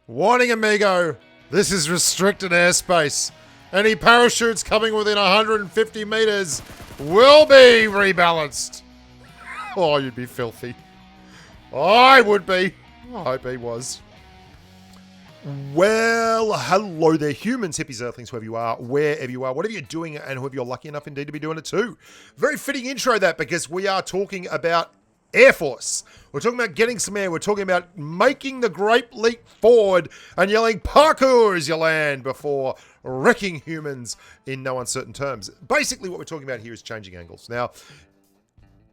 Warning, amigo. This is restricted airspace. Any parachutes coming within 150 meters will be rebalanced. Oh, you'd be filthy. I would be. I hope he was. Well, hello there, humans, hippies, earthlings, whoever you are, wherever you are, whatever you're doing, and whoever you're lucky enough indeed to be doing it too. Very fitting intro that, because we are talking about Air Force. We're talking about getting some air. We're talking about making the great leap forward and yelling parkour as you land before wrecking humans in no uncertain terms. Basically, what we're talking about here is changing angles. Now,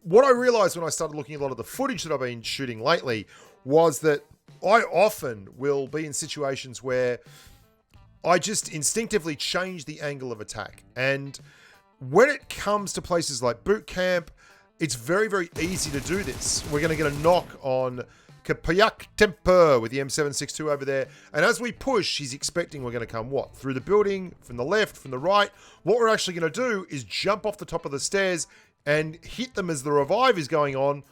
what I realized when I started looking at a lot of the footage that I've been shooting lately was that I often will be in situations where I just instinctively change the angle of attack. And when it comes to places like boot camp, it's very, very easy to do this. We're going to get a knock on Kapayak Temper with the M762 over there. And as we push, he's expecting we're going to come what? Through the building, from the left, from the right. What we're actually going to do is jump off the top of the stairs and hit them as the revive is going on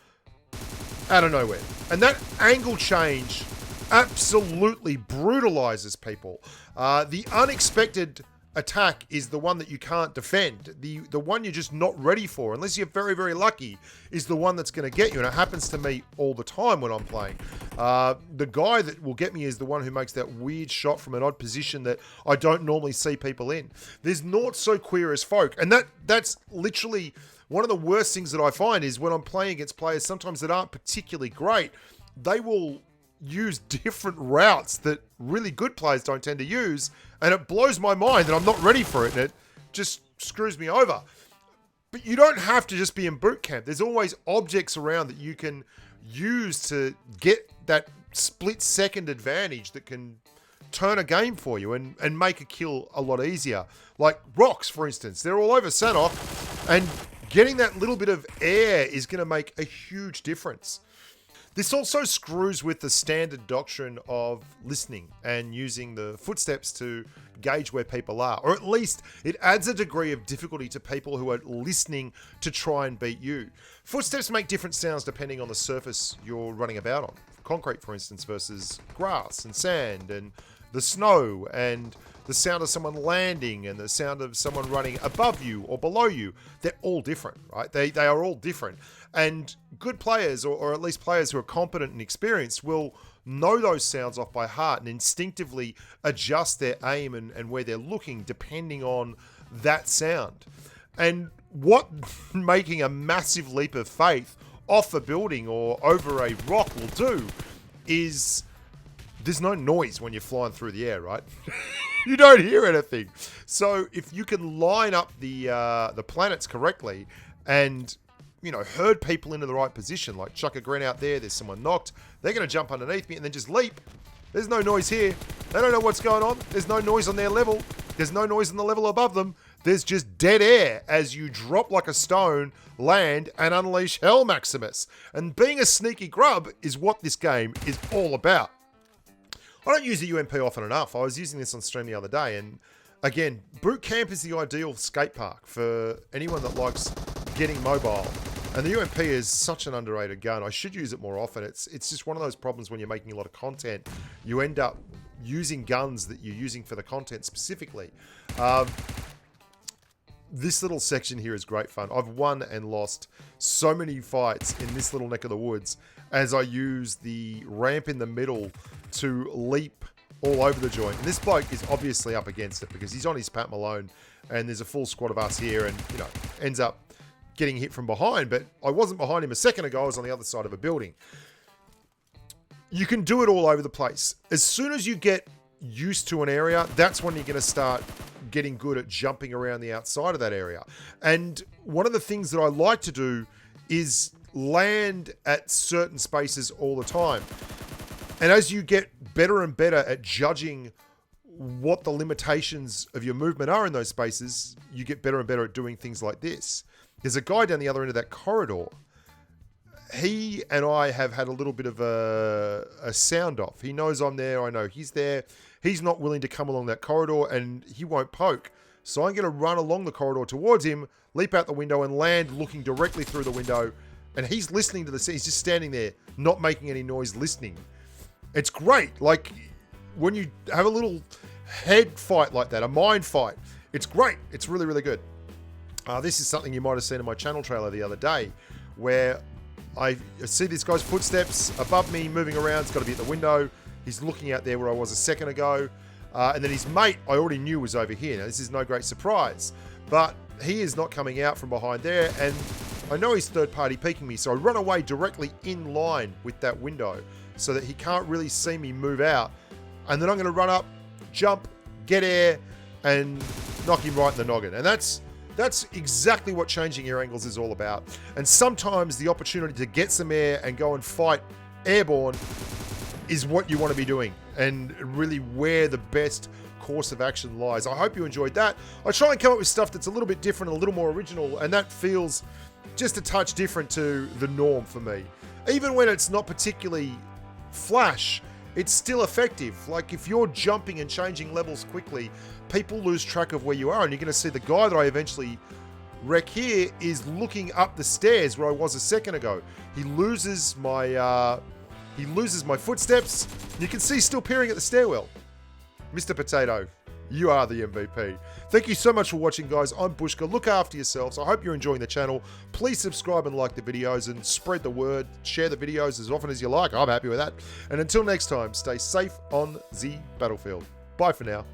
out of nowhere. And that angle change absolutely brutalizes people. The unexpected attack is the one that you can't defend. The one you're just not ready for, unless you're very, very lucky, is the one that's going to get you. And it happens to me all the time when I'm playing. The guy that will get me is the one who makes that weird shot from an odd position that I don't normally see people in. There's naught so queer as folk. And that's literally one of the worst things that I find is when I'm playing against players sometimes that aren't particularly great, they will use different routes that really good players don't tend to use, and it blows my mind that I'm not ready for it, and it just screws me over. But you don't have to just be in boot camp. There's always objects around that you can use to get that split-second advantage that can turn a game for you and make a kill a lot easier. Like rocks, for instance. They're all over Sanok, and getting that little bit of air is going to make a huge difference. This also screws with the standard doctrine of listening and using the footsteps to gauge where people are. Or at least it adds a degree of difficulty to people who are listening to try and beat you. Footsteps make different sounds depending on the surface you're running about on. Concrete, for instance, versus grass and sand and the snow and the sound of someone landing and the sound of someone running above you or below you. They're all different, right? They are all different. And good players, or at least players who are competent and experienced, will know those sounds off by heart and instinctively adjust their aim and where they're looking depending on that sound. And what making a massive leap of faith off a building or over a rock will do is there's no noise when you're flying through the air, right? You don't hear anything. So if you can line up the planets correctly and herd people into the right position, like chuck a gren out there, there's someone knocked, they're going to jump underneath me and then just leap. There's no noise here. They don't know what's going on. There's no noise on their level. There's no noise on the level above them. There's just dead air as you drop like a stone, land, and unleash Hell Maximus. And being a sneaky grub is what this game is all about. I don't use the UMP often enough. I was using this on stream the other day, and again, boot camp is the ideal skate park for anyone that likes getting mobile. And the UMP is such an underrated gun. I should use it more often. It's just one of those problems when you're making a lot of content. You end up using guns that you're using for the content specifically. This little section here is great fun. I've won and lost so many fights in this little neck of the woods as I use the ramp in the middle to leap all over the joint. And this bloke is obviously up against it because he's on his Pat Malone and there's a full squad of us here and, ends up getting hit from behind. But I wasn't behind him a second ago. I was on the other side of a building. You can do it all over the place. As soon as you get used to an area, that's when you're going to start getting good at jumping around the outside of that area. And one of the things that I like to do is land at certain spaces all the time. And as you get better and better at judging what the limitations of your movement are in those spaces, you get better and better at doing things like this. There's a guy down the other end of that corridor. He and I have had a little bit of a sound off. He knows I'm there. I know he's there. He's not willing to come along that corridor and he won't poke. So I'm going to run along the corridor towards him, leap out the window and land looking directly through the window. And he's listening to the scene. He's just standing there, not making any noise, listening. It's great. Like, when you have a little head fight like that, a mind fight, it's great. It's really, really good. This is something you might have seen in my channel trailer the other day, where I see this guy's footsteps above me moving around. It's got to be at the window. He's looking out there where I was a second ago. And then his mate, I already knew was over here. Now, this is no great surprise, but he is not coming out from behind there. And I know he's third party peeking me. So I run away directly in line with that window so that he can't really see me move out. And then I'm going to run up, jump, get air, and knock him right in the noggin. And that's exactly what changing air angles is all about. And sometimes the opportunity to get some air and go and fight airborne is what you want to be doing, and really where the best course of action lies. I hope you enjoyed that. I try and come up with stuff that's a little bit different, a little more original, and that feels just a touch different to the norm for me. Even when it's not particularly flash, it's still effective. Like if you're jumping and changing levels quickly, people lose track of where you are, and you're going to see the guy that I eventually wreck here is looking up the stairs where I was a second ago. He loses my footsteps. You can see still peering at the stairwell. Mr. Potato, you are the MVP. Thank you so much for watching, guys. I'm Bushka. Look after yourselves. I hope you're enjoying the channel. Please subscribe and like the videos and spread the word. Share the videos as often as you like. I'm happy with that. And until next time, stay safe on the battlefield. Bye for now.